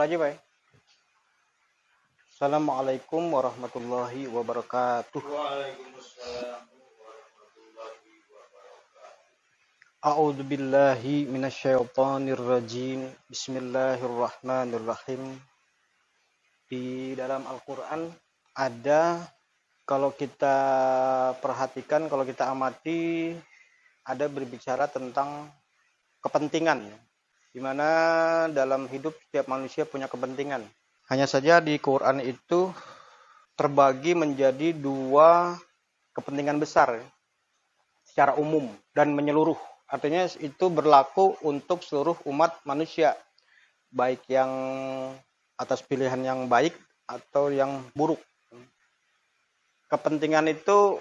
aja, Pak. Assalamualaikum warahmatullahi wabarakatuh. Waalaikumsalam warahmatullahi wabarakatuh. A'udzu billahi minasyaitonir rajim. Bismillahirrahmanirrahim. Di dalam Al-Qur'an ada, kalau kita perhatikan, kalau kita amati, ada berbicara tentang kepentingan, di mana dalam hidup setiap manusia punya kepentingan. Hanya saja di Quran itu terbagi menjadi dua kepentingan besar secara umum dan menyeluruh. Artinya itu berlaku untuk seluruh umat manusia, baik yang atas pilihan yang baik atau yang buruk. Kepentingan itu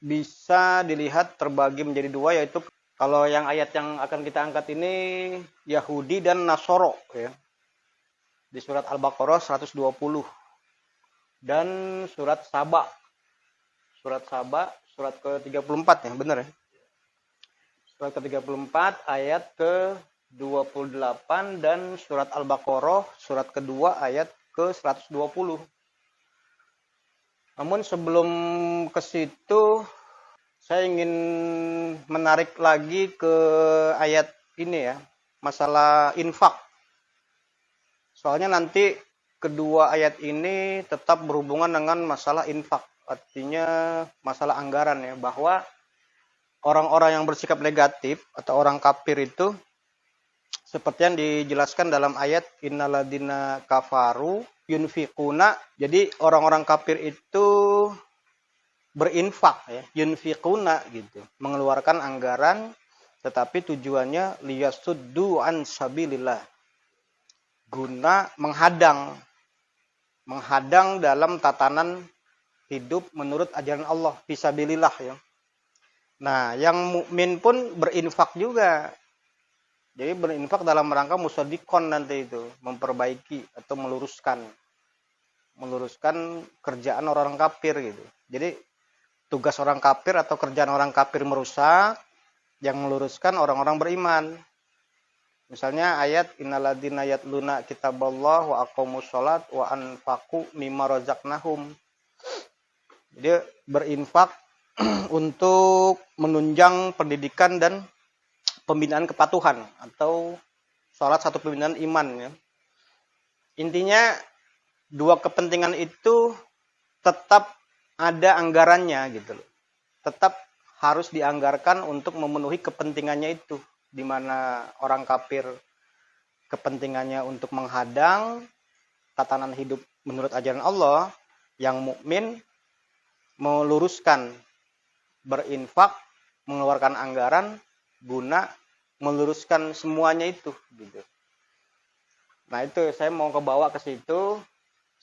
bisa dilihat terbagi menjadi dua, yaitu kalau yang ayat yang akan kita angkat ini Yahudi dan Nasoro, ya. Di surat Al-Baqarah 120 dan surat Saba. Surat ke-34 ya, benar ya? Surat ke-34 ayat ke-28 dan surat Al-Baqarah surat kedua ayat ke-120. Namun sebelum ke situ saya ingin menarik lagi ke ayat ini ya, masalah infak. Soalnya nanti kedua ayat ini tetap berhubungan dengan masalah infak. Artinya masalah anggaran ya, bahwa orang-orang yang bersikap negatif atau orang kafir itu seperti yang dijelaskan dalam ayat innalladzina kafaru yunfiquna. Jadi orang-orang kafir itu berinfak ya, yunfiquna gitu, mengeluarkan anggaran, tetapi tujuannya liyasuddu an sabilillah, guna menghadang dalam tatanan hidup menurut ajaran Allah, fisabilillah ya. Nah, yang mukmin pun berinfak juga. Jadi berinfak dalam rangka musaddiqon nanti itu, memperbaiki atau meluruskan kerjaan orang kafir gitu. Jadi tugas orang kafir atau kerjaan orang kafir merusak, yang meluruskan orang-orang beriman. Misalnya ayat innalladzina yatluna kitaballah wa aqamus shalat wa anfaqu mimma razaqnahum. Jadi berinfak untuk menunjang pendidikan dan pembinaan kepatuhan atau salat satu pembinaan iman ya. Intinya dua kepentingan itu tetap ada anggarannya gitu loh. Tetap harus dianggarkan untuk memenuhi kepentingannya itu. Di mana orang kafir kepentingannya untuk menghadang tatanan hidup menurut ajaran Allah, yang mukmin meluruskan, berinfak, mengeluarkan anggaran guna meluruskan semuanya itu gitu. Nah, itu saya mau kebawa ke situ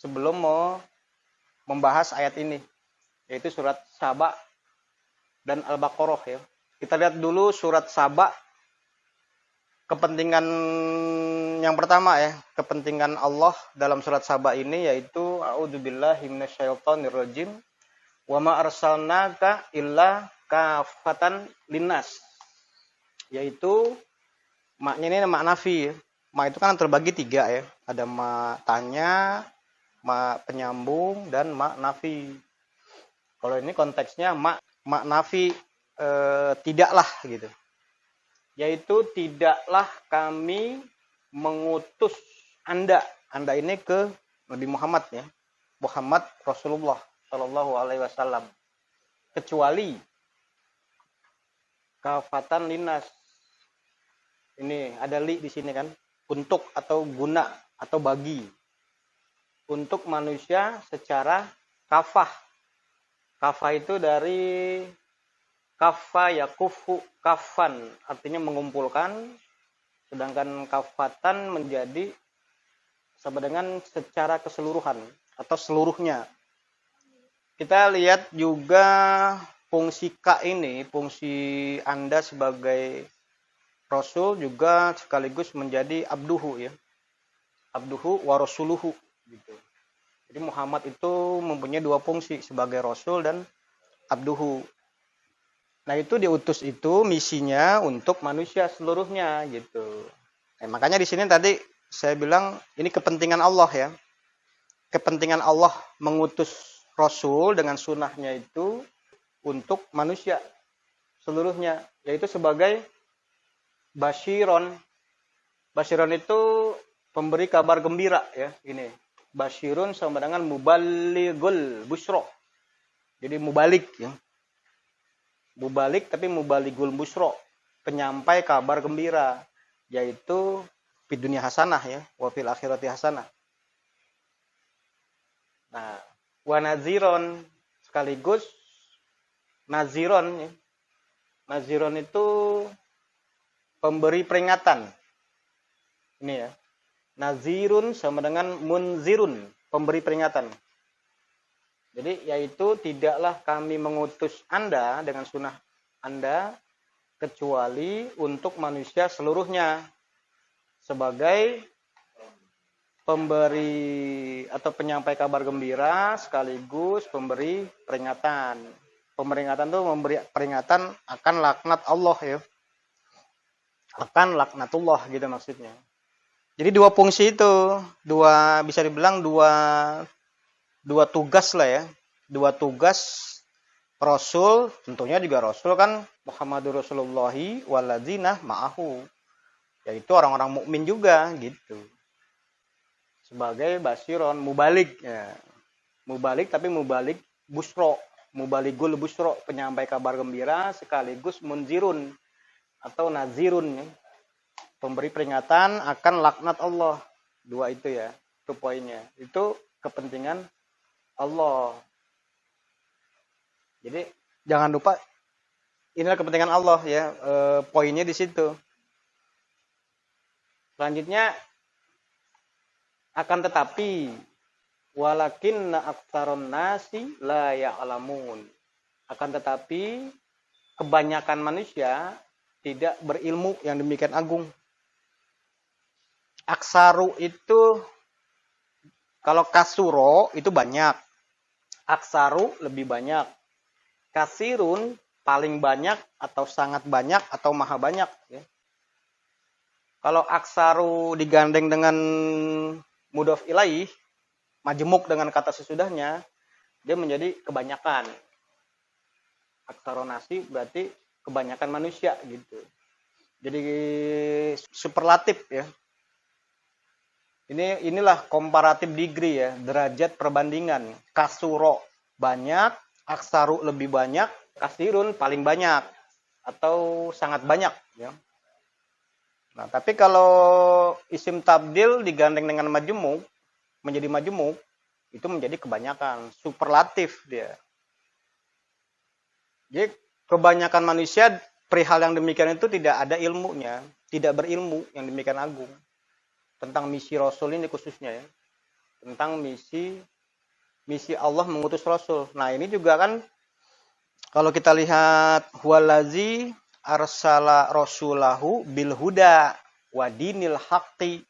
sebelum mau membahas ayat ini, yaitu surat Saba dan Al-Baqarah ya. Kita lihat dulu surat Saba. Kepentingan yang pertama ya, kepentingan Allah dalam surat Saba ini yaitu a'udzubillahi minasyaitonirrajim wa ma arsalnaka illa kafatan linnas, yaitu maknya ini mak nafi ya. Mak itu kan terbagi tiga ya, ada mak tanya, mak penyambung, dan mak nafi. Kalau ini konteksnya mak nafi, tidaklah gitu, yaitu tidaklah kami mengutus Anda ini ke Nabi Muhammad ya, Muhammad Rasulullah Shallallahu Alaihi Wasallam, kecuali kafatan linas. Ini ada li di sini kan, untuk atau guna atau bagi, untuk manusia secara kafah. Kafah itu dari kafa yakufu kafan, artinya mengumpulkan, sedangkan kafatan menjadi sama dengan secara keseluruhan atau seluruhnya. Kita lihat juga fungsi ka ini, fungsi Anda sebagai Rasul juga sekaligus menjadi abduhu ya, abduhu wa rasuluhu gitu. Jadi Muhammad itu mempunyai dua fungsi, sebagai Rasul dan abduhu. Nah, itu diutus itu misinya untuk manusia seluruhnya gitu. Makanya di sini tadi saya bilang ini kepentingan Allah ya. Kepentingan Allah mengutus Rasul dengan sunnahnya itu untuk manusia seluruhnya, yaitu sebagai basyiron. Basyiron itu pemberi kabar gembira ya. Ini basyirun sama dengan mubaligul busro. Jadi mubalik ya. Mubalik tapi mubaligul busro, penyampai kabar gembira, yaitu di dunia hasanah ya, wa fil akhirati hasanah. Nah, wa naziron sekaligus naziron ya. Naziron itu pemberi peringatan. Ini ya. Nazirun sama dengan munzirun, pemberi peringatan. Jadi yaitu tidaklah kami mengutus Anda dengan sunnah Anda kecuali untuk manusia seluruhnya sebagai pemberi atau penyampai kabar gembira sekaligus pemberi peringatan. Peringatan itu memberi peringatan akan laknat Allah ya. Akan laknatullah gitu maksudnya. Jadi dua fungsi itu, bisa dibilang dua tugas lah ya. Dua tugas Rasul, tentunya juga Rasul kan Muhammadur Rasulullahi walladzina ma'ahu. Yaitu orang-orang mukmin juga gitu. Sebagai basyiron, mubalik ya. Mubalik tapi mubalik busro, mubaligul busro, penyampai kabar gembira sekaligus munzirun atau nazirun ya. Pemberi peringatan akan laknat Allah. Dua itu ya, itu poinnya. Itu kepentingan Allah. Jadi jangan lupa inilah kepentingan Allah ya, poinnya di situ. Selanjutnya akan tetapi walakinna aktsaron nasi la ya'lamun. Akan tetapi kebanyakan manusia tidak berilmu yang demikian agung. Aksaru itu kalau kasuro itu banyak. Aksaru lebih banyak. Kasirun paling banyak atau sangat banyak atau maha banyak ya. Kalau aksaru digandeng dengan mudhof ilaih, majemuk dengan kata sesudahnya, dia menjadi kebanyakan. Aksaronasi berarti kebanyakan manusia gitu. Jadi superlatif ya. Inilah comparative degree ya, derajat perbandingan. Kasuro banyak, aksaru lebih banyak, kasirun paling banyak atau sangat banyak ya. Nah, tapi kalau isim tabdil digandeng dengan majemuk, menjadi majemuk, itu menjadi kebanyakan, superlatif dia. Jadi kebanyakan manusia perihal yang demikian itu tidak ada ilmunya, tidak berilmu yang demikian agung. Tentang misi Rasul ini khususnya ya. Tentang misi Allah mengutus Rasul. Nah, ini juga kan kalau kita lihat huwallazi arsala rasulahu bil huda wa dinil haqqi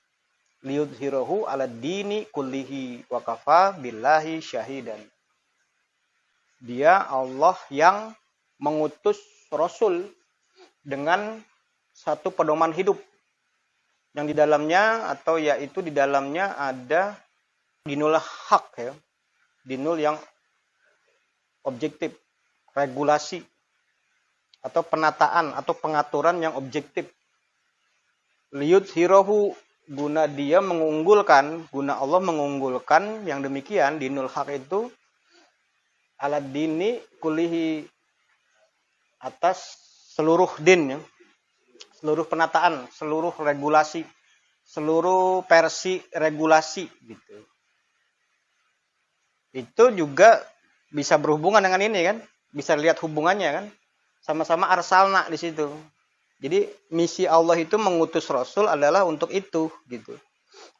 liyudhhirahu 'alad dini kullihi wa kafa billahi syahidan. Dia Allah yang mengutus Rasul dengan satu pedoman hidup yang di dalamnya atau yaitu di dalamnya ada dinul hak ya. Dinul yang objektif, regulasi atau penataan atau pengaturan yang objektif. Liyudhhirahu guna dia mengunggulkan, guna Allah mengunggulkan yang demikian dinul hak itu alad dini kulihi atas seluruh din ya. Seluruh penataan, seluruh regulasi, seluruh versi regulasi gitu. Itu juga bisa berhubungan dengan ini kan, bisa lihat hubungannya kan, sama-sama arsalna di situ. Jadi misi Allah itu mengutus Rasul adalah untuk itu gitu,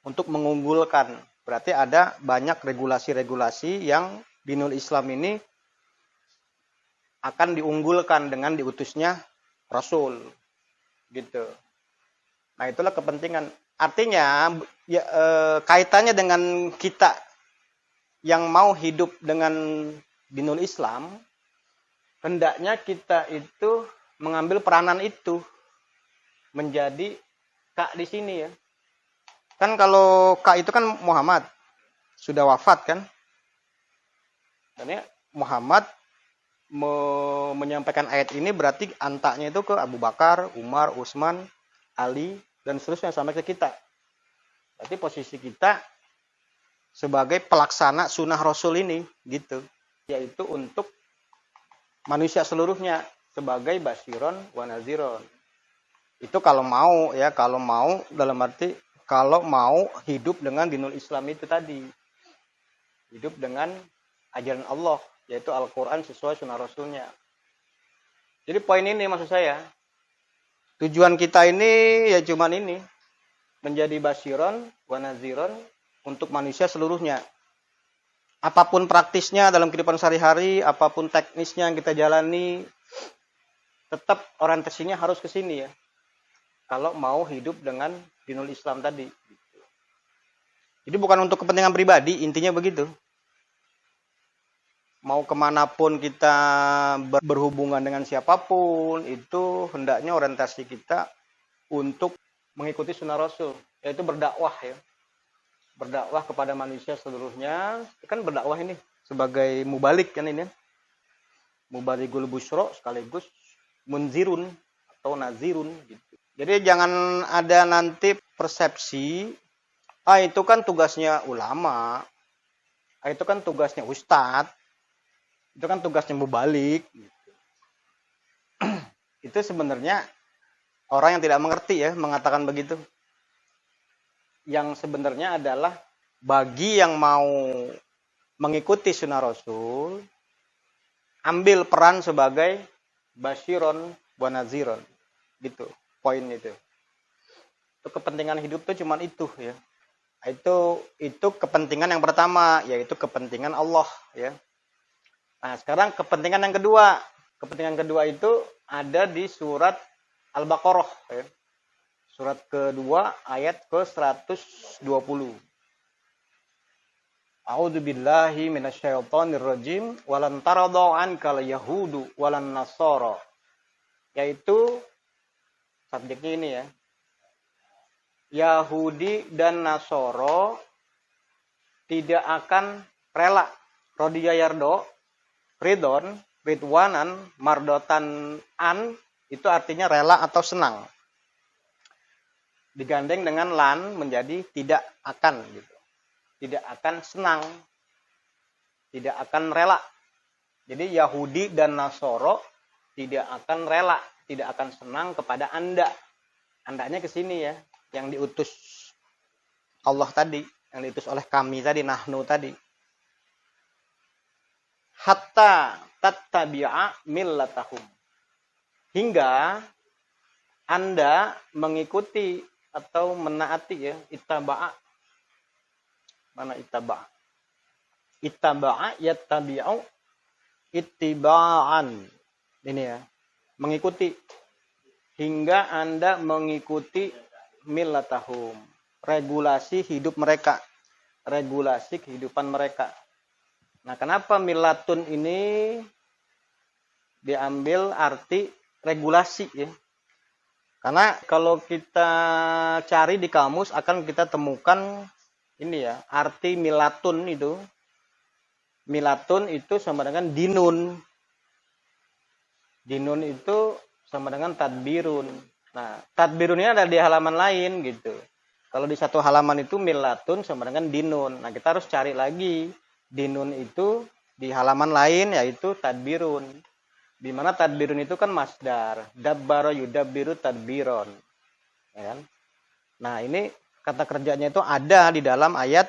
untuk mengunggulkan. Berarti ada banyak regulasi-regulasi yang dinul Islam ini akan diunggulkan dengan diutusnya Rasul. Gitu. Nah, itulah kepentingan. Artinya ya, kaitannya dengan kita yang mau hidup dengan dinul Islam, hendaknya kita itu mengambil peranan itu menjadi kak di sini ya. Kan kalau K itu kan Muhammad. Sudah wafat kan? Dan ya, Muhammad menyampaikan ayat ini berarti antaknya itu ke Abu Bakar, Umar, Utsman, Ali, dan seterusnya sampai ke kita. Berarti posisi kita sebagai pelaksana sunnah Rasul ini, gitu. Yaitu untuk manusia seluruhnya sebagai basyiron wa naziron. Itu kalau mau ya, kalau mau dalam arti kalau mau hidup dengan dinul Islam itu tadi. Hidup dengan ajaran Allah, yaitu Al-Quran sesuai sunnah Rasulnya. Jadi poin ini maksud saya, tujuan kita ini ya cuman ini, menjadi basyiron wa naziron untuk manusia seluruhnya. Apapun praktisnya dalam kehidupan sehari-hari, apapun teknisnya yang kita jalani, tetap orientasinya harus ke sini ya. Kalau mau hidup dengan dinul Islam tadi. Jadi bukan untuk kepentingan pribadi, intinya begitu. Mau kemanapun kita berhubungan dengan siapapun, itu hendaknya orientasi kita untuk mengikuti sunnah Rasul, yaitu berdakwah ya. Berdakwah kepada manusia seluruhnya, kan berdakwah ini sebagai mubalik kan ini. Mubaligul busyra sekaligus munzirun atau nazirun gitu. Jadi jangan ada nanti persepsi, itu kan tugasnya ulama, itu kan tugasnya ustadz, itu kan tugasnya mubalik. Gitu. Itu sebenarnya orang yang tidak mengerti ya mengatakan begitu. Yang sebenarnya adalah bagi yang mau mengikuti sunnah Rasul, ambil peran sebagai basyiron wa naziron. Gitu. Poin itu kepentingan hidup tuh cuman itu ya. Itu kepentingan yang pertama, yaitu kepentingan Allah ya. Nah, sekarang kepentingan yang kedua. Kepentingan kedua itu ada di surat Al-Baqarah ya. Surat kedua ayat ke-120. A'udzubillahi minasyaitonirrajim walan taradau ankal yahudu walan nasara. Yaitu subjeknya ini ya. Yahudi dan Nasoro tidak akan rela. Rodiya yardo, ridon, ridwanan, mardotan an, itu artinya rela atau senang. Digandeng dengan lan menjadi tidak akan gitu. Tidak akan senang. Tidak akan rela. Jadi Yahudi dan Nasoro tidak akan rela, tidak akan senang kepada Anda. Andanya ke sini ya, yang diutus Allah tadi, yang diutus oleh kami tadi, nahnu tadi. Hatta tattabi'a millatahum. Hingga Anda mengikuti atau menaati ya, ittaba'a. Mana ittaba'a? Ittaba'a yattabi'u ittiba'an. Ini ya. Mengikuti. Hingga Anda mengikuti millatahum. Regulasi hidup mereka. Regulasi kehidupan mereka. Nah, kenapa millatun ini diambil arti regulasi ya? Karena kalau kita cari di kamus akan kita temukan ini ya, arti millatun itu. Millatun itu sama dengan dinun. Dinun itu sama dengan tadbirun. Nah, tadbirun ini ada di halaman lain gitu. Kalau di satu halaman itu millatun sama dengan dinun. Nah, kita harus cari lagi dinun itu di halaman lain yaitu tadbirun. Di mana tadbirun itu kan masdar. Dabbara yudabbiru tadbiron. Ya kan? Nah, ini kata kerjanya itu ada di dalam ayat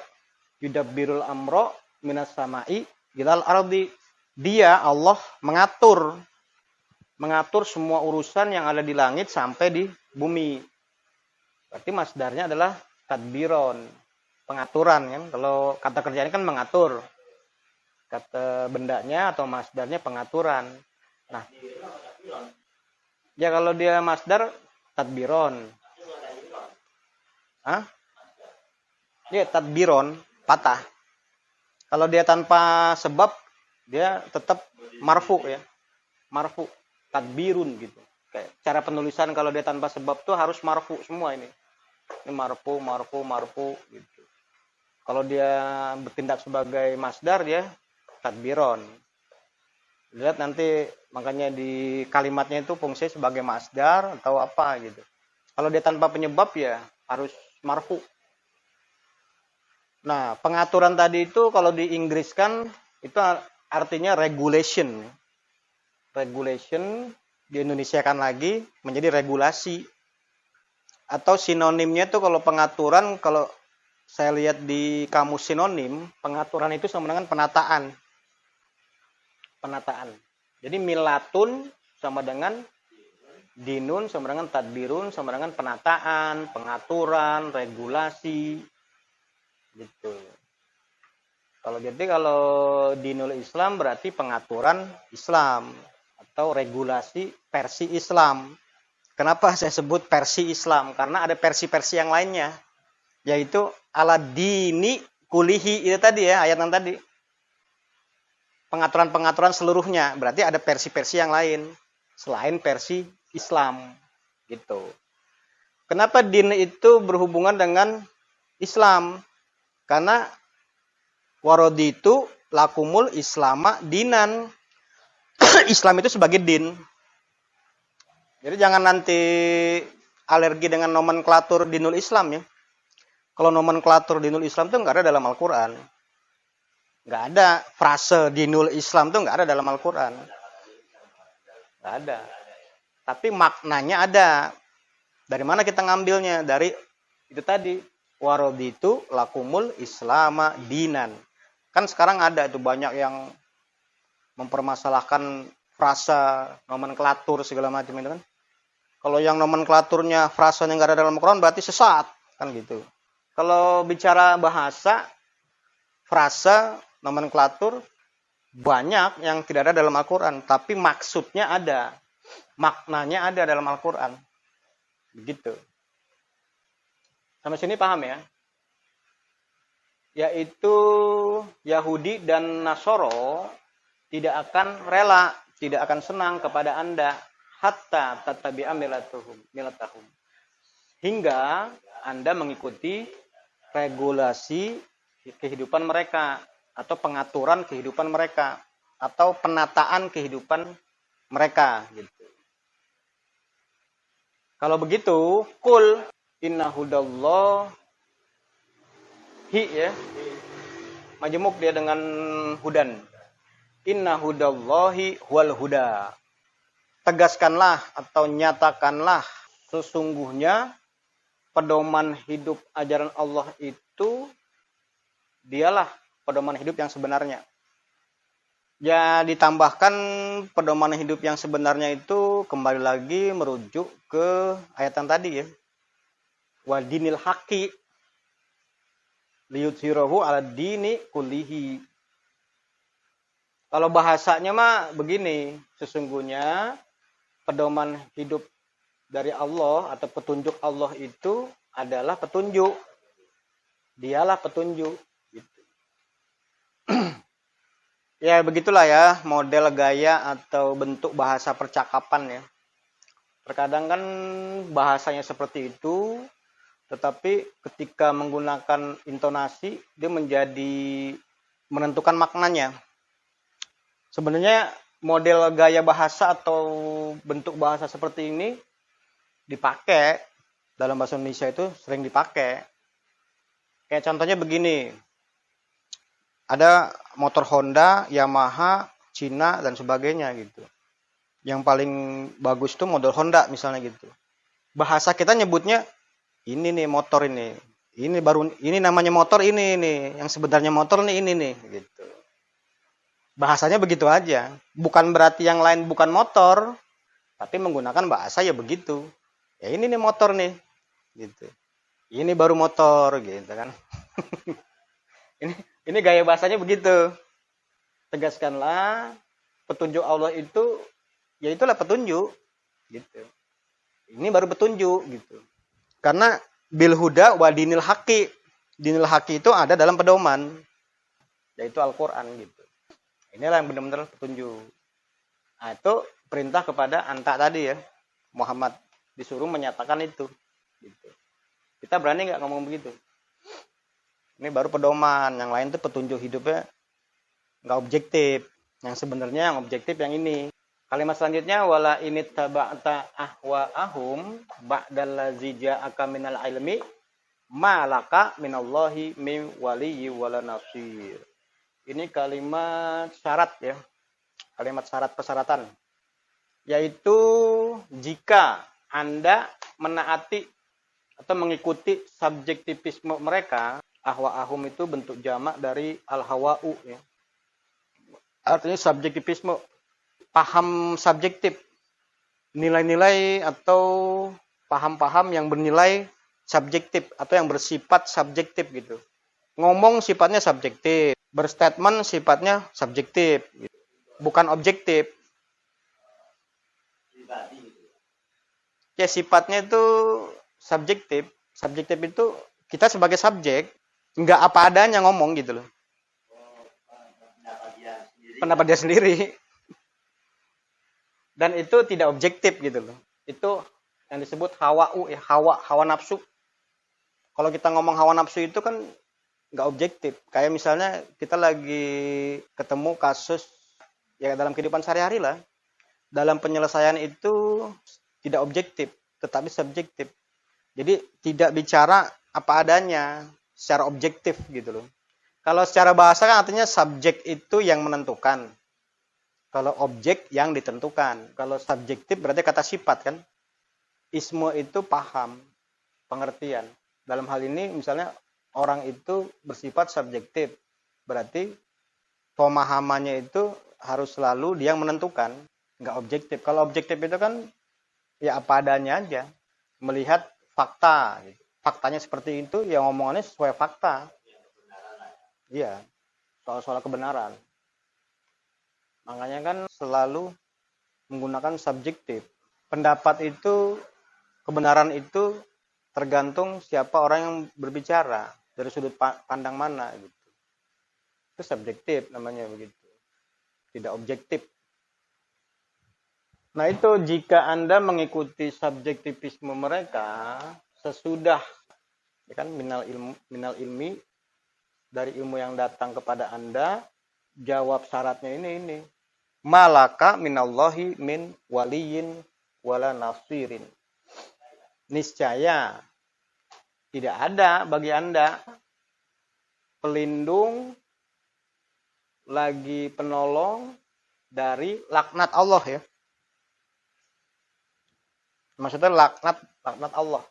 yudabbirul amro minas sama'i ilal ardi. Dia Allah mengatur semua urusan yang ada di langit sampai di bumi. Berarti masdarnya adalah tadbiron, pengaturan kan. Kalau kata kerjanya kan mengatur. Kata bendanya atau masdarnya pengaturan. Nah, ya kalau dia masdar tadbiron. Hah? Dia tadbiron, patah. Kalau dia tanpa sebab, dia tetap marfu ya. Marfu. Tadbirun gitu. Kayak cara penulisan kalau dia tanpa sebab tuh harus marfu semua ini. Ini marfu gitu. Kalau dia bertindak sebagai masdar ya tadbiron. Lihat nanti makanya di kalimatnya itu fungsi sebagai masdar atau apa gitu. Kalau dia tanpa penyebab ya harus marfu. Nah, pengaturan tadi itu kalau di Inggris kan itu artinya regulation. Regulation di Indonesia kan lagi menjadi regulasi. Atau sinonimnya itu kalau pengaturan, kalau saya lihat di kamus sinonim, pengaturan itu sama dengan penataan. Penataan. Jadi milatun sama dengan dinun, sama dengan tadbirun, sama dengan penataan, pengaturan, regulasi. Gitu. Kalau dinul Islam berarti pengaturan Islam atau regulasi versi Islam. Kenapa saya sebut versi Islam? Karena ada versi-versi yang lainnya, yaitu ala dini kulihi itu tadi ya, ayat yang tadi. Pengaturan-pengaturan seluruhnya, berarti ada versi-versi yang lain selain versi Islam gitu. Kenapa din itu berhubungan dengan Islam? Karena waraditu lakumul islama dinan. Islam itu sebagai din. Jadi jangan nanti alergi dengan nomenklatur dinul Islam ya. Kalau nomenklatur dinul Islam itu nggak ada dalam Al-Quran. Nggak ada frase dinul Islam itu nggak ada dalam Al-Quran. Nggak ada. Tapi maknanya ada. Dari mana kita ngambilnya? Dari itu tadi. Waraditu lakumul islama dinan. Kan sekarang ada itu banyak yang mempermasalahkan frasa, nomenklatur segala macam itu kan. Kalau yang nomenklaturnya frasanya nggak ada dalam Al-Quran berarti sesat kan gitu. Kalau bicara bahasa, frasa, nomenklatur banyak yang tidak ada dalam Al-Quran, tapi maksudnya ada, maknanya ada dalam Al-Quran. Begitu. Sampai sini paham ya? Yaitu Yahudi dan Nasoro tidak akan rela, tidak akan senang kepada Anda hatta tattabi'a milatahum. Hingga Anda mengikuti regulasi kehidupan mereka atau pengaturan kehidupan mereka atau penataan kehidupan mereka gitu. Kalau begitu, kul inna hudallahi ya. Majemuk dia dengan hudan. Inna hudallahi wal huda. Tegaskanlah atau nyatakanlah sesungguhnya pedoman hidup ajaran Allah itu dialah pedoman hidup yang sebenarnya. Ya ditambahkan pedoman hidup yang sebenarnya itu kembali lagi merujuk ke ayat yang tadi ya. Wa dinil haqi liyudhhirahu ala dini kullihi. Kalau bahasanya mah begini, sesungguhnya pedoman hidup dari Allah atau petunjuk Allah itu adalah petunjuk. Dialah petunjuk. Gitu. Ya begitulah ya model gaya atau bentuk bahasa percakapan ya. Terkadang kan bahasanya seperti itu, tetapi ketika menggunakan intonasi dia menjadi menentukan maknanya. Sebenarnya model gaya bahasa atau bentuk bahasa seperti ini dipakai dalam bahasa Indonesia itu sering dipakai. Kayak contohnya begini. Ada motor Honda, Yamaha, Cina dan sebagainya gitu. Yang paling bagus itu model Honda misalnya gitu. Bahasa kita nyebutnya ini nih motor ini. Ini namanya motor ini nih. Yang sebenarnya motor nih ini nih gitu. Bahasanya begitu aja. Bukan berarti yang lain bukan motor, tapi menggunakan bahasa ya begitu. Ya ini nih motor nih, gitu. Ini baru motor, gitu kan. ini gaya bahasanya begitu. Tegaskanlah petunjuk Allah itu, ya itulah petunjuk, gitu. Ini baru petunjuk, gitu. Karena bil huda wa dinil haqi. Dinil haqi itu ada dalam pedoman, yaitu Al-Quran, gitu. Inilah yang benar-benar petunjuk. Nah, itu perintah kepada Anta tadi ya. Muhammad disuruh menyatakan itu. Gitu. Kita berani nggak ngomong begitu? Ini baru pedoman, yang lain tuh petunjuk hidupnya nggak objektif. Yang sebenarnya yang objektif yang ini. Kalimat selanjutnya wala ini taba'ta ahwa'ahum ba'dallazi ja'aka minal ilmi malaka minallahi min waliyyi wala nasir. Ini kalimat syarat ya. Kalimat syarat persyaratan. Yaitu jika Anda menaati atau mengikuti subjektivisme mereka, ahwa'ahum itu bentuk jamak dari al-hawa'u ya. Artinya subjektivisme, paham subjektif, nilai-nilai atau paham-paham yang bernilai subjektif atau yang bersifat subjektif gitu. Ngomong sifatnya subjektif, berstatement sifatnya subjektif, gitu. Bukan objektif. Ya sifatnya itu subjektif. Subjektif itu kita sebagai subjek nggak apa adanya ngomong gitu loh. Pendapat dia sendiri. Dan itu tidak objektif gitu loh. Itu yang disebut hawa'u ya, hawa nafsu. Kalau kita ngomong hawa nafsu itu kan nggak objektif. Kayak misalnya kita lagi ketemu kasus ya dalam kehidupan sehari-hari lah. Dalam penyelesaian itu tidak objektif, tetapi subjektif. Jadi tidak bicara apa adanya secara objektif gitu loh. Kalau secara bahasa kan artinya subjek itu yang menentukan. Kalau objek yang ditentukan. Kalau subjektif berarti kata sifat kan. Isme itu paham, pengertian. Dalam hal ini misalnya orang itu bersifat subjektif. Berarti pemahamannya itu harus selalu dia yang menentukan. Nggak objektif. Kalau objektif itu kan ya apa adanya aja. Melihat fakta. Faktanya seperti itu, ya ngomongannya sesuai fakta. Iya, soal kebenaran. Makanya kan selalu menggunakan subjektif. Pendapat itu, kebenaran itu tergantung siapa orang yang berbicara. Dari sudut pandang mana gitu. Itu subjektif namanya begitu. Tidak objektif. Nah itu jika Anda mengikuti subjektivisme mereka sesudah ya kan minal ilmi dari ilmu yang datang kepada Anda, jawab syaratnya ini. Malaka minallahi min waliyin wala nasirin. Niscaya tidak ada bagi Anda pelindung lagi penolong dari laknat Allah ya. Maksudnya laknat Allah.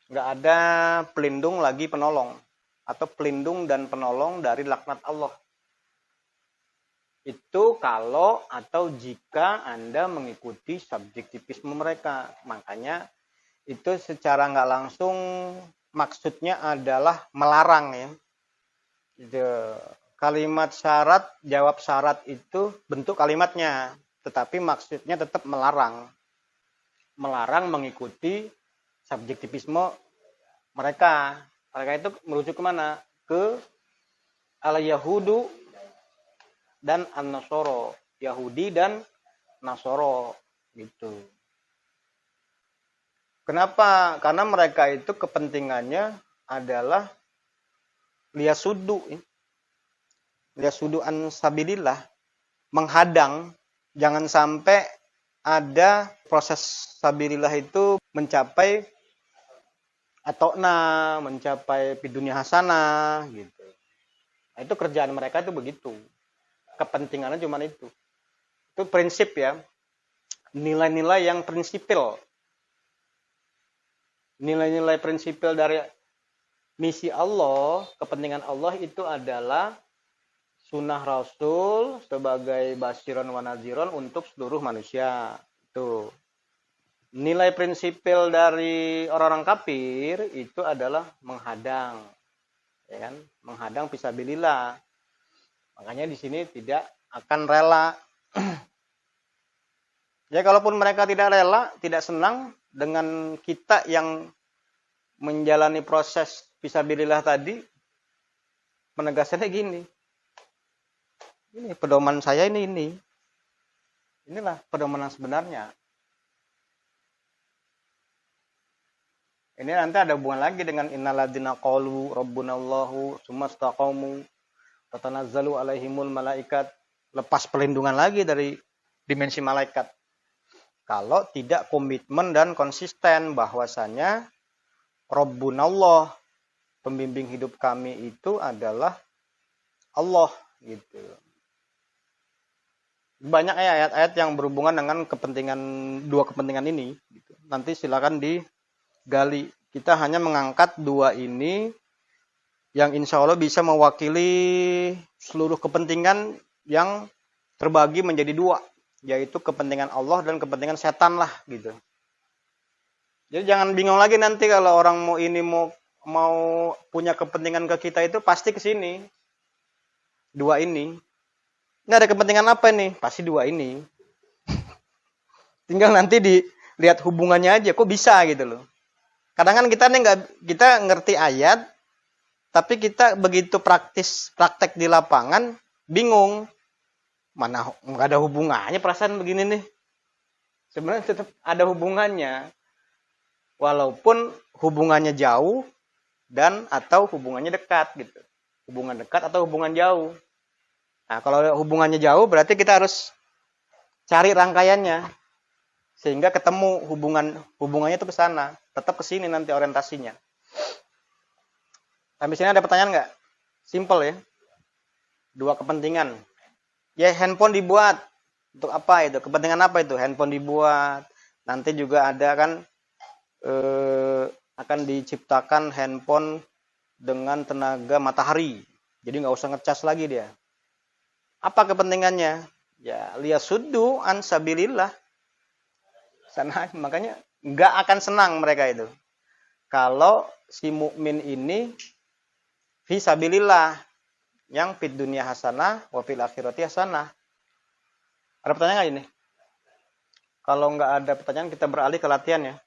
Nggak ada pelindung lagi penolong. Atau pelindung dan penolong dari laknat Allah. Itu kalau atau jika Anda mengikuti subjektivisme mereka. Makanya itu secara nggak langsung maksudnya adalah melarang ya. Kalimat syarat, jawab syarat itu bentuk kalimatnya. Tetapi maksudnya tetap melarang. Melarang mengikuti subjektivisme mereka. Mereka itu merujuk kemana? Ke al-Yahudu dan an-Nasoro. Yahudi dan Nasoro. Gitu. Kenapa? Karena mereka itu kepentingannya adalah liyasudu an sabilillah. Menghadang. Jangan sampai ada proses sabilillah itu mencapai atau mencapai dunia hasanah gitu. Nah, itu kerjaan mereka itu begitu. Kepentingannya cuma itu. Itu prinsip ya. Nilai-nilai yang prinsipil. Nilai-nilai prinsipil dari misi Allah, kepentingan Allah itu adalah sunnah Rasul sebagai basiron wa naziron untuk seluruh manusia. Itu. Nilai prinsipil dari orang-orang kafir itu adalah menghadang, ya kan? Menghadang fisabilillah. Makanya di sini tidak akan rela. Ya kalaupun mereka tidak rela, tidak senang dengan kita yang menjalani proses fisabilillah tadi, penegasannya gini. Ini pedoman saya ini. Inilah pedoman yang sebenarnya. Ini nanti ada hubungan lagi dengan innalladzina qalu rabbunallahu tsumma istaqamu tatanazzalu alaihimul malaikat. Lepas perlindungan lagi dari dimensi malaikat. Kalau tidak komitmen dan konsisten bahwasanya Rabbunallah, pembimbing hidup kami itu adalah Allah gitu. Banyak ayat-ayat yang berhubungan dengan dua kepentingan ini gitu. Nanti silakan digali. Kita hanya mengangkat dua ini yang insya Allah bisa mewakili seluruh kepentingan yang terbagi menjadi dua, yaitu kepentingan Allah dan kepentingan setan lah gitu. Jadi jangan bingung lagi nanti kalau orang mau punya kepentingan ke kita itu pasti ke sini. Dua ini. Ini ada kepentingan apa nih? Pasti dua ini. Tinggal nanti dilihat hubungannya aja, kok bisa gitu loh. Kadang kan kita ngerti ayat, tapi kita begitu praktek di lapangan bingung. Mana nggak ada hubungannya perasaan begini nih. Sebenarnya tetap ada hubungannya. Walaupun hubungannya jauh dan atau hubungannya dekat gitu. Hubungan dekat atau hubungan jauh. Nah, kalau hubungannya jauh berarti kita harus cari rangkaiannya sehingga ketemu hubungannya itu ke sana, tetap ke sini nanti orientasinya. Sampai sini ada pertanyaan nggak? Simple ya. Dua kepentingan. Ya handphone dibuat untuk apa itu? Kepentingan apa itu? Handphone dibuat. Nanti juga ada kan akan diciptakan handphone dengan tenaga matahari. Jadi nggak usah ngecas lagi dia. Apa kepentingannya? Ya, liyasuddu an sabilillah. Sana makanya nggak akan senang mereka itu. Kalau si mukmin ini fi sabilillah yang fid dunya hasanah wa fil akhirati hasanah. Ada pertanyaan nggak ini? Kalau nggak ada pertanyaan kita beralih ke latihan ya.